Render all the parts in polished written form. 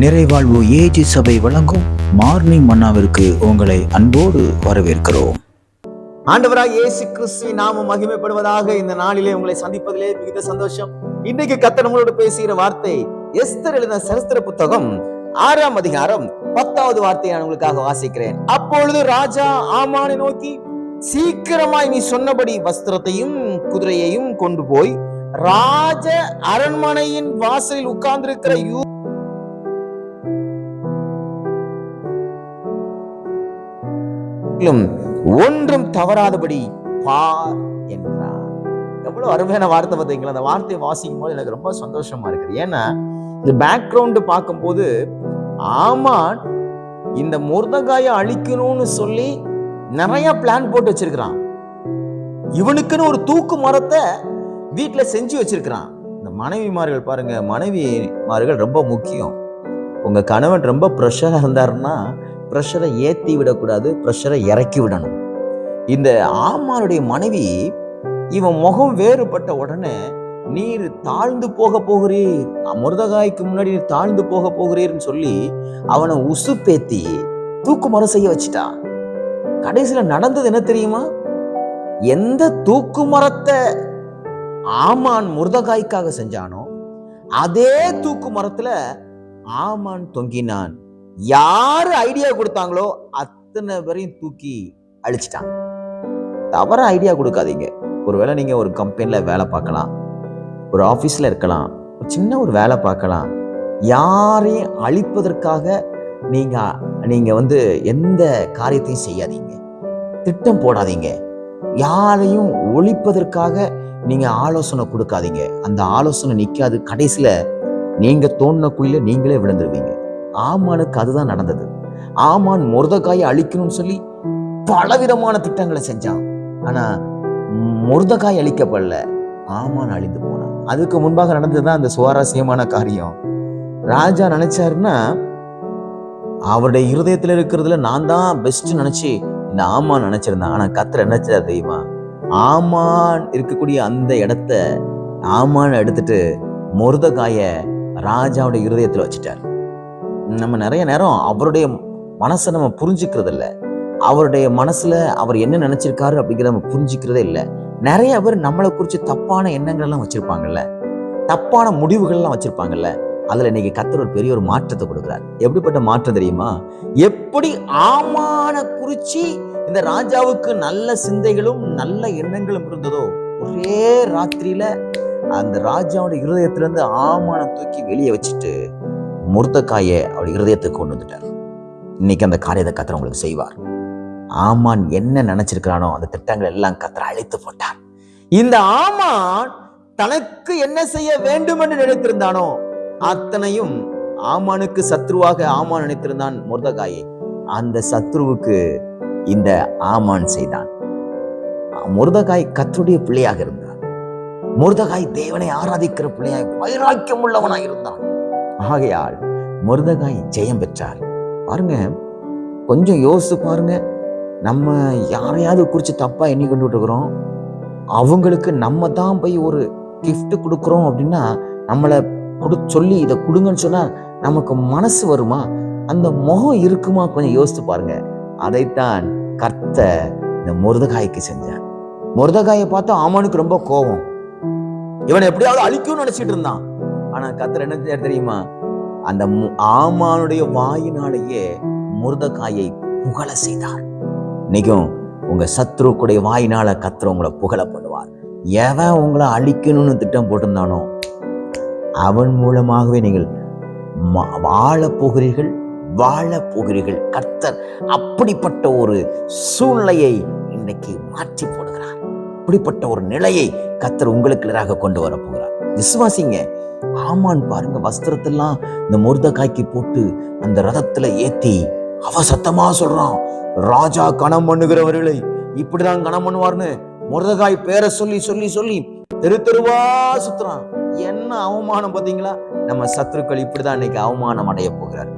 நிறைவாழ்வு AG சபை வழங்கும் morning மன்னாவிற்கு உங்களை அன்போடு வரவேற்கிறோம். ஆண்டவராக இயேசு கிறிஸ்துவின் நாமம் மகிமைப்படுவதாக. இந்த நாளிலே உங்களை சந்திப்பதிலே மிகுந்த சந்தோஷம். இன்றைக்கு கர்த்தர் நம்மளோடு பேசுகிற வார்த்தை எஸ்தர் எழுதின சரித்திர புத்தகம் 6ஆம் அதிகாரம் 10வது வார்த்தையை நான் உங்களுக்காக வாசிக்கிறேன். அப்பொழுது ராஜா ஆமானை நோக்கி, சீக்கிரமாய் நீ சொன்னபடி வஸ்திரத்தையும் குதிரையையும் கொண்டு போய் ராஜ அரண்மனையின் வாசலில் உட்கார்ந்திருக்கிற ஒன்றும் தவறாதபடி பார் என்றார். எவ்வளவு அருமையான வார்த்தை பார்த்தீங்களா? அந்த வார்த்தையை வாசிக்கும் போது எனக்கு ரொம்ப சந்தோஷமா இருக்குது. ஏன்னா இந்த பேக்ரவுண்ட் பார்க்கும்போது ஆமான் இந்த மொர்தெகாயை அழிக்கணும்னு சொல்லி நிறைய பிளான் போட்டு வச்சிருக்கிறான். இவனுக்குன்னு ஒரு தூக்கு மரத்தை வீட்டுல செஞ்சு வச்சிருக்கிறான். இந்த மனைவிமார்கள் பாருங்க, மனைவிமார்கள் ரொம்ப முக்கியம். உங்க கணவன் ரொம்ப ப்ரெஷரா இருந்தாருன்னா ப்ரெஷரை ஏற்றி விடக்கூடாது, ப்ரெஷரை இறக்கி விடணும். இந்த ஆமானுடைய மனைவி, இவன் முகம் வேறுபட்ட உடனே, நீர் தாழ்ந்து போக போகிறீர், மொர்தெகாய்க்கு முன்னாடி நீர் தாழ்ந்து போக போகிறீர்னு சொல்லி அவனை உசுப்பேத்தி தூக்கு மரம் செய்ய வச்சுட்டான். கடைசியில நடந்தது என்ன தெரியுமா? எந்த தூக்கு மரத்தை ஆமான் மொர்தெகாய்க்காக செஞ்சானோ அதே தூக்கு மரத்துல ஆமான் தொங்கினான். யாரு ஐடியா கொடுத்தாங்களோ அத்தனை பேரையும் தூக்கி அழிச்சிட்டான். தவற ஐடியா கொடுக்காதீங்க. ஒருவேளை நீங்க ஒரு கம்பெனில வேலை பார்க்கலாம், ஒரு ஆபீஸ்ல இருக்கலாம், ஒரு சின்ன ஒரு வேலை பார்க்கலாம். யாரையும் அழிப்பதற்காக நீங்க எந்த காரியத்தையும் செய்யாதீங்க, திட்டம் போடாதீங்க. யாரையும் ஒழிப்பதற்காக நீங்க ஆலோசனை கொடுக்காதீங்க. அந்த ஆலோசனை நிக்காது. கடைசியில நீங்க தோண்டின குழியில நீங்களே விழுந்துருவீங்க. ஆமானுக்கு அதுதான் நடந்தது. ஆமான் மொர்தெகாயை அழிக்கணும்னு சொல்லி பலவிதமான திட்டங்களை செஞ்சான். ஆனா மொர்தெகாய் அழிக்கப்படல, ஆமான் அழிந்து போனான். அதுக்கு முன்பாக நடந்ததுதான் அந்த சுவாரஸ்யமான காரியம். ராஜா நினைச்சாருன்னா அவருடைய இருதயத்துல இருக்கிறதுல நான் தான் பெஸ்ட் நினைச்சு இந்த ஆமான் நினைச்சிருந்தான். ஆனா கர்த்தர் நினைச்சாரு தெரியுமா? ஆமான் இருக்கக்கூடிய அந்த இடத்த ஆமான் எடுத்துட்டு மொர்தெகாயை ராஜாவுடைய இருதயத்துல வச்சுட்டார். நம்ம நிறைய நேரம் அவருடைய மனசை நம்ம புரிஞ்சுக்கிறது இல்லை. அவருடைய மனசுல அவர் என்ன நினைச்சிருக்காரு அப்படிங்கிறத நம்ம புரிஞ்சுக்கிறதே இல்லை. நிறைய பேர் நம்மளை குறிச்சு தப்பான எண்ணங்கள் எல்லாம் வச்சிருப்பாங்கல்ல, தப்பான முடிவுகள் எல்லாம் வச்சிருப்பாங்கல்ல. அதுல இன்னைக்கு கர்த்தர் ஒரு பெரிய ஒரு மாற்றத்தை கொடுக்கிறார். எப்படிப்பட்ட மாற்றம் தெரியுமா? எப்படி ஆமான குறிச்சு இந்த ராஜாவுக்கு நல்ல சிந்தைகளும் நல்ல எண்ணங்களும் இருந்ததோ, ஒரே ராத்திரியில அந்த ராஜாவோட இருதயத்துல இருந்து ஆமான தூக்கி வெளியே வச்சுட்டு மொர்தெகாயை அவருடைய இருதயத்துக்கு கொண்டு வந்துட்டார். இன்னைக்கு அந்த காரியத்தை கர்த்தர் உங்களுக்கு செய்வார். ஆமான் என்ன நினைச்சிருக்கிறானோ அந்த திட்டங்கள் எல்லாம் கர்த்தர் அழித்து போட்டார். இந்த ஆமான் தனக்கு என்ன செய்ய வேண்டும் என்று நினைத்திருந்தானோ அத்தனையும் ஆமானுக்கு சத்ருவாக ஆமான் நினைத்திருந்தான் மொர்தெகாயை. அந்த சத்ருவுக்கு இந்த ஆமான் செய்தான். மொர்தெகாய் கர்த்தருடைய பிள்ளையாக இருந்தான். மொர்தெகாய் தேவனை ஆராதிக்கிற பிள்ளையாய் வைராக்கியம் உள்ளவனாய் இருந்தான். ஆகையால் மொர்தெகாய் ஜெயம் பெற்றார். பாருங்க, கொஞ்சம் யோசிச்சு பாருங்க. நம்ம யாரையாவது குறிச்சு தப்பா எண்ணி கொண்டு இருக்கிறோம், அவங்களுக்கு நம்ம தான் போய் ஒரு கிஃப்ட் கொடுக்குறோம் அப்படின்னா, நம்மளை சொல்லி இதை கொடுங்கன்னு சொன்னா நமக்கு மனசு வருமா? அந்த முகம் இருக்குமா? கொஞ்சம் யோசித்து பாருங்க. அதைத்தான் கர்த்தர் இந்த மொர்தெகாய்க்கு செஞ்சார். மொர்தெகாயை பார்த்து ஆமானுக்கு ரொம்ப கோபம். இவனை எப்படியாவது அழிக்கும்னு நினைச்சிட்டு இருந்தான். ஆனா கர்த்தர் என்ன செய்ய தெரியுமா? அந்த ஆமானுடைய வாயினாலேயே மொர்தெகாயை புகழ செய்தார். இன்னைக்கும் உங்க சத்ருக்குடைய வாயினால கர்த்தர் உங்களை புகழ பண்ணுவார். எவன் உங்களை அழிக்கணும்னு திட்டம் போட்டிருந்தானோ அவன் மூலமாகவே நீங்கள் வாழ போகிறீர்கள், வாழ போகிறீர்கள். கர்த்தர் அப்படிப்பட்ட ஒரு சூழ்நிலையை இன்னைக்கு மாற்றி போடுகிறார். அப்படிப்பட்ட ஒரு நிலையை கர்த்தர் உங்களுக்கு எதிராக கொண்டு வர போகிறார். விசுவாசிங்க. ஆமான் பாருங்க, வஸ்திரத்தெல்லாம் இந்த மொர்தெகாய்க்கு போட்டு அந்த ரதத்துல ஏத்தி அவ சத்தமா சொல்றான், ராஜா கணம் பண்ணுகிறவர்களை இப்படிதான் கணம் பண்ணுவார்னு மொர்தெகாய் பேரை சொல்லி சொல்லி சொல்லி தெரு தெருவா சுத்துறான். என்ன அவமானம் பாத்தீங்களா? நம்ம சத்துருக்கள் இப்படிதான் இன்னைக்கு அவமானம் அடைய போகிறார்.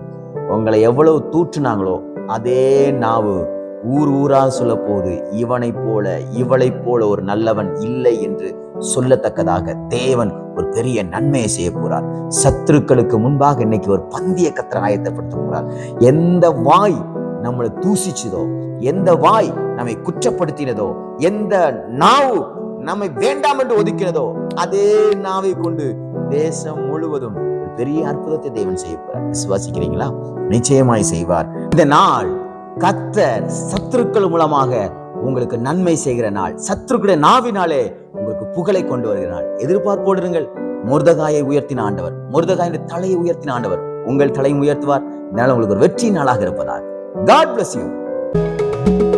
உங்களை எவ்வளவு தூற்றுனாங்களோ அதே நாவு ஊர் ஊரா சொல்ல போகுது, இவனை போல இவளை போல ஒரு நல்லவன் இல்லை என்று சொல்லத்தக்கதாக தேவன் ஒரு பெரிய நன்மையை செய்ய போறார். சத்துருக்களுக்கு முன்பாக இன்னைக்கு ஒரு பந்திய கர்த்தர் ஆயத்தப்படுத்த போறார். எந்த வாய் நம்மளை தூசிச்சதோ, எந்த வாய் நம்மை குற்றப்படுத்தினதோ, எந்த நாவு நம்மை வேண்டாம் என்று ஒதுக்கினதோ, அதே நாவை கொண்டு தேசம் முழுவதும் ஒரு பெரிய அற்புதத்தை தேவன் செய்ய போறார். விசுவாசிக்கிறீங்களா? நிச்சயமாய் செய்வார். இந்த நாள் கர்த்தர் சத்துருக்கள் மூலமாக உங்களுக்கு நன்மை செய்கிற நாள். சத்துருக்களுடைய நாவினாலே உங்களுக்கு புகழை கொண்டு வருகிற நாள். எதிர்பார்ப்போடு இருங்கள். மொர்தெகாயை உயர்த்தின ஆண்டவர், மொர்தெகாயின் தலையை உயர்த்தின ஆண்டவர் உங்கள் தலையும் உயர்த்துவார். இதனால உங்களுக்கு ஒரு வெற்றி நாளாக இருப்பதாக. God bless you.